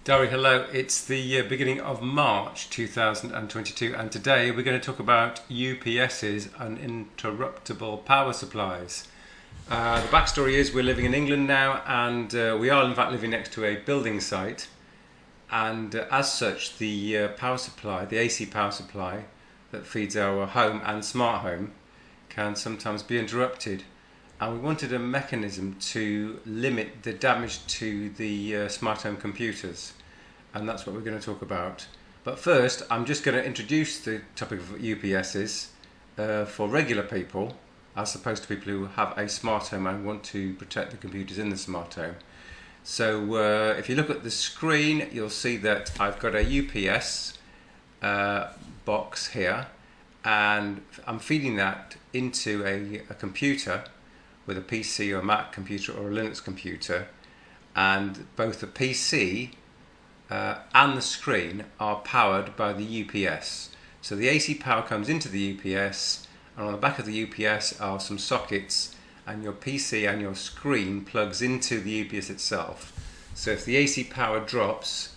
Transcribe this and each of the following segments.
Dari, hello. It's the beginning of March 2022, and today we're going to talk about UPSs, uninterruptible power supplies. The backstory is we're living in England now, and we are in fact living next to a building site, and as such the power supply, the AC power supply that feeds our home and smart home can sometimes be interrupted. And we wanted a mechanism to limit the damage to the smart home computers, and that's what we're going to talk about. But first, I'm just going to introduce the topic of UPSs for regular people, as opposed to people who have a smart home and want to protect the computers in the smart home. So if you look at the screen, you'll see that I've got a UPS box here, and I'm feeding that into a computer, with a PC or a Mac computer or a Linux computer, and both the PC and the screen are powered by the UPS. So the AC power comes into the UPS, and on the back of the UPS are some sockets, and your PC and your screen plugs into the UPS itself. So if the AC power drops,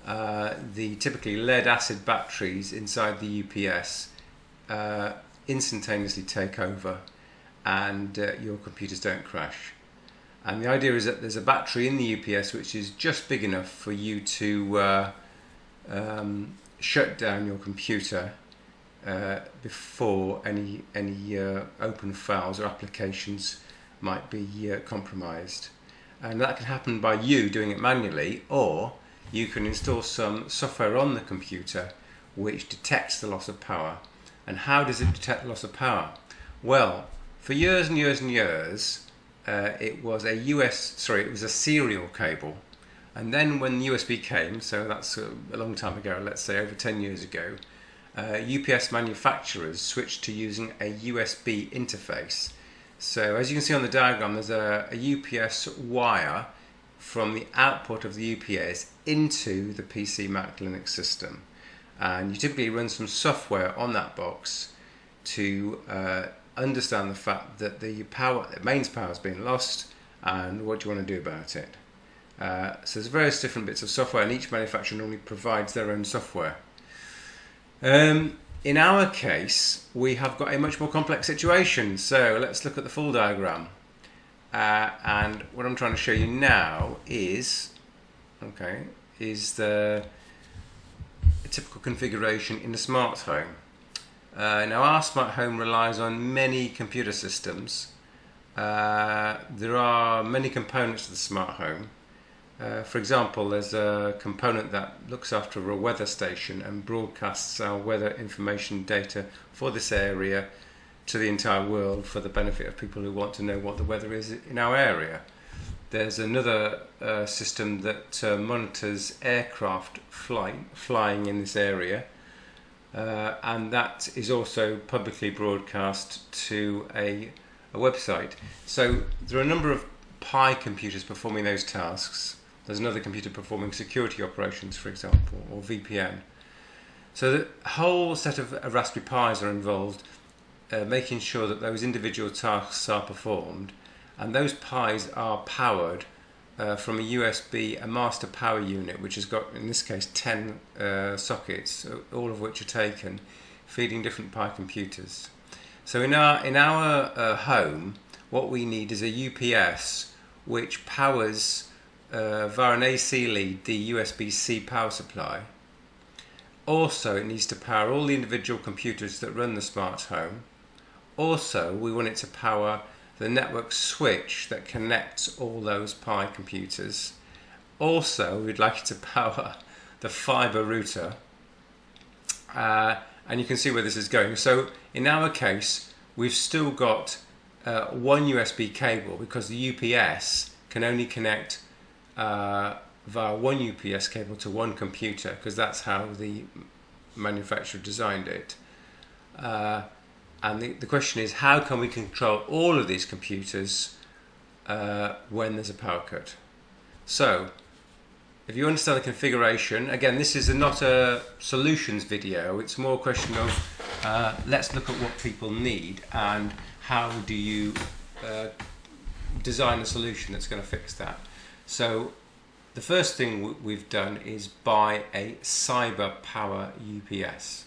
the typically lead acid batteries inside the UPS instantaneously take over, and your computers don't crash. And the idea is that there's a battery in the UPS which is just big enough for you to shut down your computer before any open files or applications might be compromised. And that can happen by you doing it manually, or you can install some software on the computer which detects the loss of power. And how does it detect the loss of power? Well, for years and years and years, it was a serial cable, and then when USB came, so that's a long time ago, let's say over 10 years ago, UPS manufacturers switched to using a USB interface. So as you can see on the diagram, there's a UPS wire from the output of the UPS into the PC Mac Linux system, and you typically run some software on that box to understand the fact that the mains power has been lost and what you want to do about it. So there's various different bits of software, and each manufacturer normally provides their own software. In our case, we have got a much more complex situation. So let's look at the full diagram. And what I'm trying to show you now is the typical configuration in a smart home. Now our smart home relies on many computer systems. There are many components to the smart home. For example, there's a component that looks after a weather station and broadcasts our weather information data for this area to the entire world for the benefit of people who want to know what the weather is in our area. There's another system that monitors aircraft flying in this area. And that is also publicly broadcast to a website. So there are a number of Pi computers performing those tasks. There's another computer performing security operations, for example, or VPN. So the whole set of Raspberry Pis are involved, making sure that those individual tasks are performed, and those Pis are powered from a master power unit, which has got, in this case, 10 sockets, all of which are taken, feeding different Pi computers. So in our home, what we need is a UPS which powers via an AC lead the USB-C power supply. Also, it needs to power all the individual computers that run the smart home. Also, we want it to power the network switch that connects all those Pi computers. Also, we'd like it to power the fiber router, and you can see where this is going. So in our case, we've still got one USB cable, because the UPS can only connect via one UPS cable to one computer, because that's how the manufacturer designed it. And the question is, how can we control all of these computers when there's a power cut? So, if you understand the configuration, again, this is not a solutions video, it's more a question of let's look at what people need and how do you design a solution that's going to fix that. So, the first thing we've done is buy a cyber power UPS.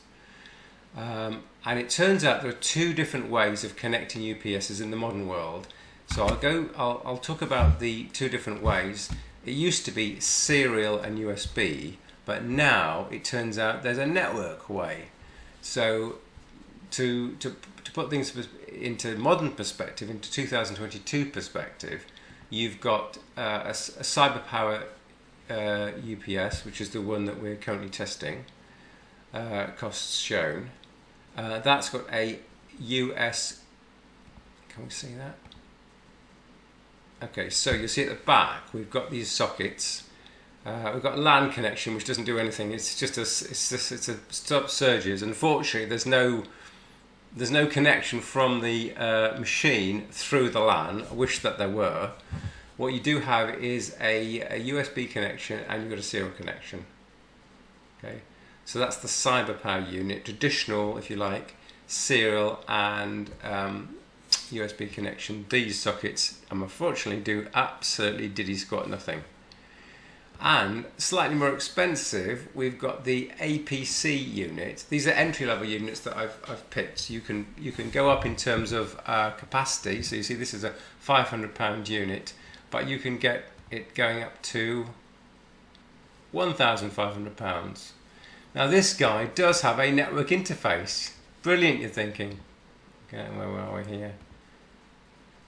And it turns out there are two different ways of connecting UPSs in the modern world. So I'll talk about the two different ways. It used to be serial and USB, but now it turns out there's a network way. So to put things into modern perspective, into 2022 perspective, you've got a cyber power UPS, which is the one that we're currently testing, costs shown. That's got a US, can we see that? Okay, so you see at the back we've got these sockets. We've got a LAN connection which doesn't do anything. It's just a stop surges. Unfortunately, there's no connection from the machine through the LAN. I wish that there were. What you do have is a USB connection, and you've got a serial connection. Okay, so that's the cyber power unit, traditional, if you like, serial and USB connection. These sockets, unfortunately, do absolutely diddy squat nothing. And slightly more expensive, we've got the APC unit. These are entry-level units that I've picked. You can go up in terms of capacity. So you see, this is a £500 unit, but you can get it going up to £1,500. Now this guy does have a network interface. Brilliant, you're thinking. Okay, where are we here?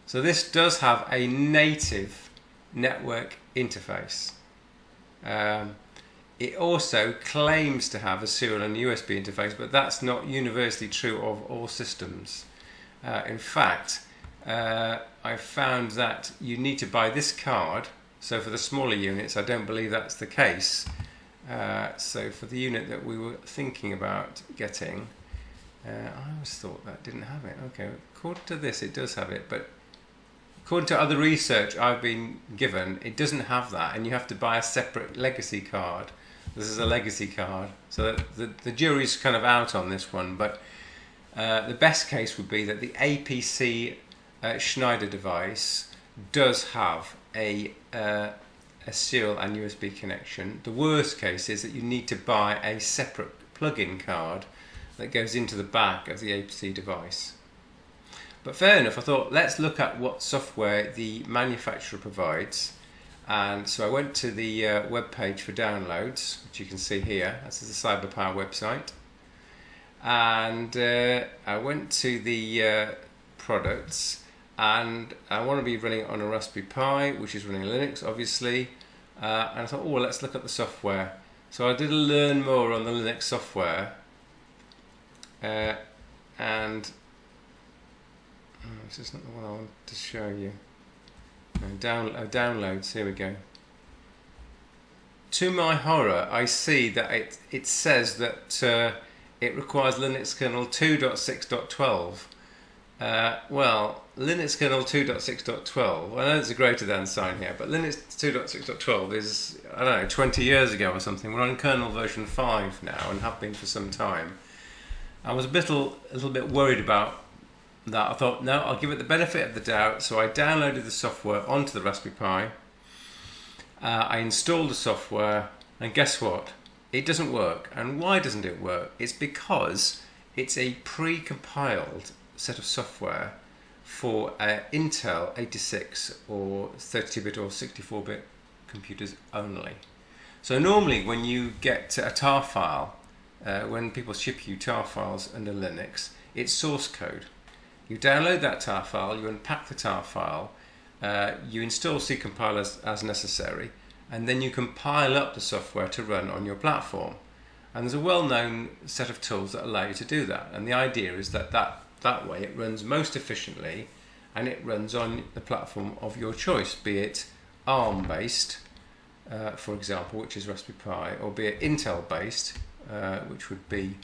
So this does have a native network interface. It also claims to have a serial and USB interface, but that's not universally true of all systems. In fact, I found that you need to buy this card. So for the smaller units, I don't believe that's the case. So for the unit that we were thinking about getting, I always thought that didn't have it. Okay, according to this, it does have it, but according to other research I've been given, it doesn't have that, and you have to buy a separate legacy card. This is a legacy card, so the jury's kind of out on this one, but the best case would be that the APC Schneider device does have a serial and USB connection. The worst case is that you need to buy a separate plug-in card that goes into the back of the APC device. But fair enough, I thought let's look at what software the manufacturer provides. And so I went to the web page for downloads, which you can see here. This is the CyberPower website. And I went to the products, and I want to be running it on a Raspberry Pi, which is running Linux, obviously. And I thought, oh, let's look at the software. So I did learn more on the Linux software. And this is not the one I wanted to show you. Downloads, here we go. To my horror, I see that it says that it requires Linux kernel 2.6.12. Well, Linux kernel 2.6.12, I know there's a greater than sign here, but Linux 2.6.12 is, I don't know, 20 years ago or something. We're on kernel version 5 now and have been for some time. I was a little bit worried about that. I thought, no, I'll give it the benefit of the doubt. So I downloaded the software onto the Raspberry Pi. I installed the software, and guess what? It doesn't work. And why doesn't it work? It's because it's a pre-compiled set of software for Intel 86 or 32-bit or 64-bit computers only. So normally when you get a tar file, when people ship you tar files under Linux, it's source code. You download that tar file, you unpack the tar file, you install C compilers as necessary, and then you compile up the software to run on your platform. And there's a well-known set of tools that allow you to do that. And the idea is that way it runs most efficiently, and it runs on the platform of your choice, be it ARM-based, for example, which is Raspberry Pi, or be it Intel-based, which would be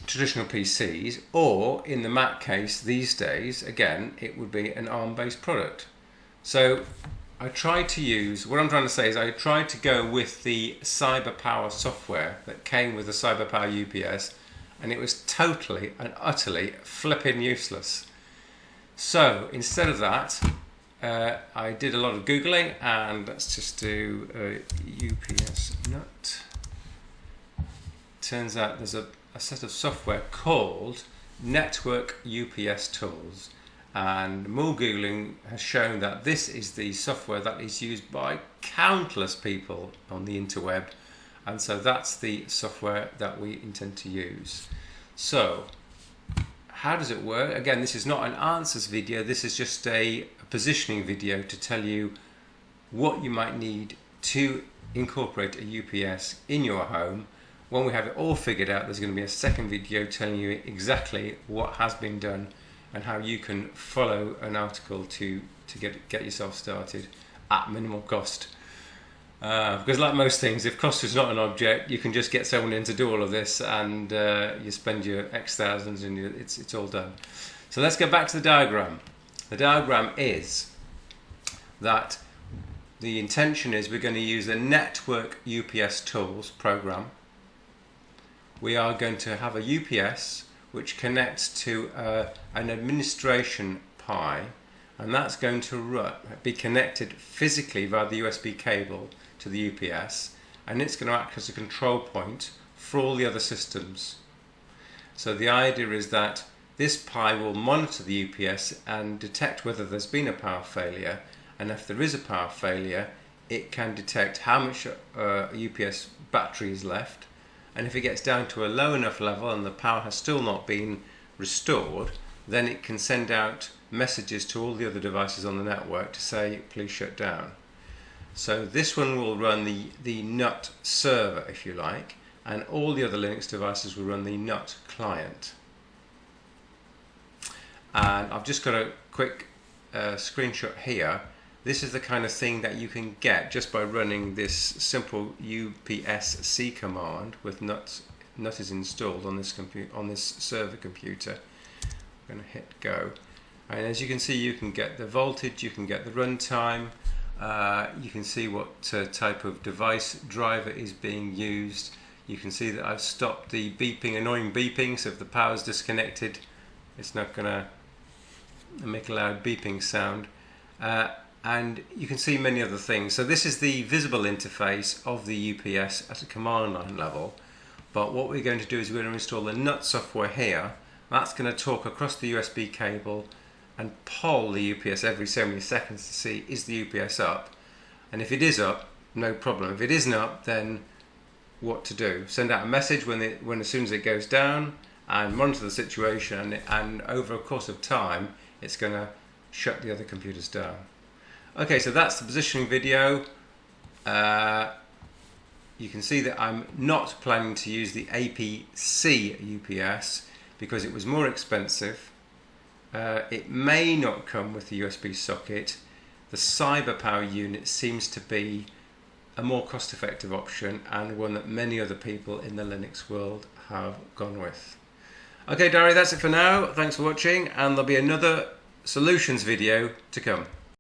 traditional PCs, or in the Mac case these days, again, it would be an ARM-based product. So I tried to use, what I'm trying to say is I tried to go with the CyberPower software that came with the CyberPower UPS, and it was totally and utterly flipping useless. So instead of that, I did a lot of Googling, and let's just do UPS nut. Turns out there's a set of software called Network UPS Tools, and more Googling has shown that this is the software that is used by countless people on the interweb, and so that's the software that we intend to use. So how does it work? Again, this is not an answers video, this is just a positioning video to tell you what you might need to incorporate a UPS in your home. When we have it all figured out, there's going to be a second video telling you exactly what has been done and how you can follow an article to get yourself started at minimal cost. Because like most things, if cost is not an object, you can just get someone in to do all of this, and you spend your X thousands and it's all done. So let's get back to the diagram. The diagram is that the intention is we're going to use the Network UPS Tools program. We are going to have a UPS which connects to an administration Pi, and that's going to be connected physically via the USB cable to the UPS, and it's going to act as a control point for all the other systems. So the idea is that this Pi will monitor the UPS and detect whether there's been a power failure, and if there is a power failure, it can detect how much UPS battery is left, and if it gets down to a low enough level and the power has still not been restored, then it can send out messages to all the other devices on the network to say please shut down. So this one will run the NUT server, if you like, and all the other Linux devices will run the NUT client. And I've just got a quick screenshot here. This is the kind of thing that you can get just by running this simple UPSC command with NUT is installed on this server computer. I'm going to hit go, and as you can see, you can get the voltage, you can get the runtime, you can see what type of device driver is being used. You can see that I've stopped the annoying beeping, so if the power is disconnected, it's not going to make a loud beeping sound. And you can see many other things. So this is the visible interface of the UPS at a command line level, but what we're going to do is we're going to install the NUT software here. That's going to talk across the USB cable and poll the UPS every so many seconds to see is the UPS up, and if it is up, no problem. If it isn't up, then what to do? Send out a message when as soon as it goes down, and monitor the situation, and over a course of time it's going to shut the other computers down. Okay, so that's the positioning video. You can see that I'm not planning to use the APC UPS because it was more expensive. It may not come with the USB socket. The CyberPower unit seems to be a more cost-effective option, and one that many other people in the Linux world have gone with. Okay, Dari, that's it for now. Thanks for watching, and there'll be another solutions video to come.